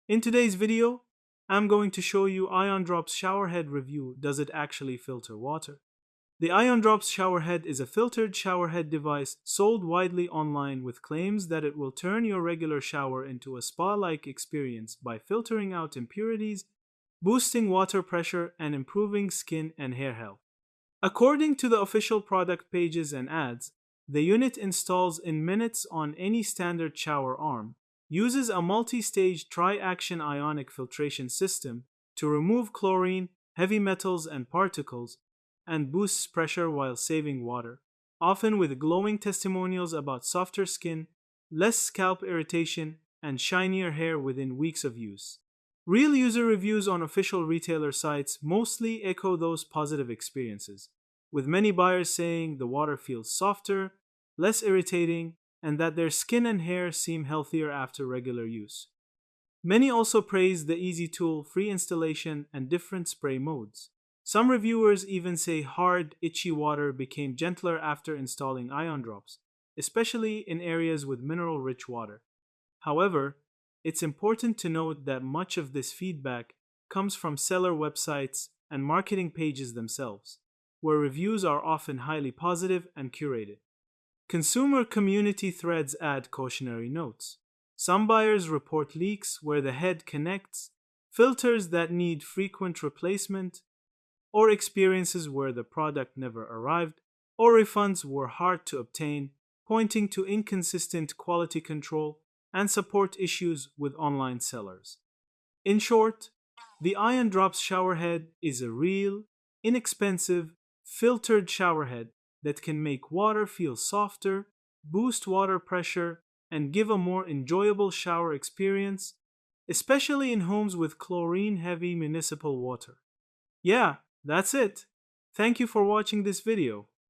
In today's video, I'm going to show you IonDrops Shower Head review. Does it actually filter water? The IonDrops Shower Head is a filtered shower head device sold widely online with claims that it will turn your regular shower into a spa-like experience by filtering out impurities, boosting water pressure, and improving skin and hair health. According to the official product pages and ads, the unit installs in minutes on any standard shower arm, uses a multi-stage tri-action ionic filtration system to remove chlorine, heavy metals, and particles, and boosts pressure while saving water, often with glowing testimonials about softer skin, less scalp irritation, and shinier hair within weeks of use. Real user reviews on official retailer sites mostly echo those positive experiences, with many buyers saying the water feels softer, less irritating, and that their skin and hair seem healthier after regular use. Many also praise the easy tool, free installation, and different spray modes. Some reviewers even say hard, itchy water became gentler after installing ion drops, especially in areas with mineral-rich water. However, it's important to note that much of this feedback comes from seller websites and marketing pages themselves, where reviews are often highly positive and curated. Consumer community threads add cautionary notes. Some buyers report leaks where the head connects, filters that need frequent replacement, or experiences where the product never arrived, or refunds were hard to obtain, pointing to inconsistent quality control and support issues with online sellers. In short, the IonDrops shower head is a real, inexpensive, filtered shower head that can make water feel softer, boost water pressure, and give a more enjoyable shower experience, especially in homes with chlorine-heavy municipal water. Yeah, that's it. Thank you for watching this video.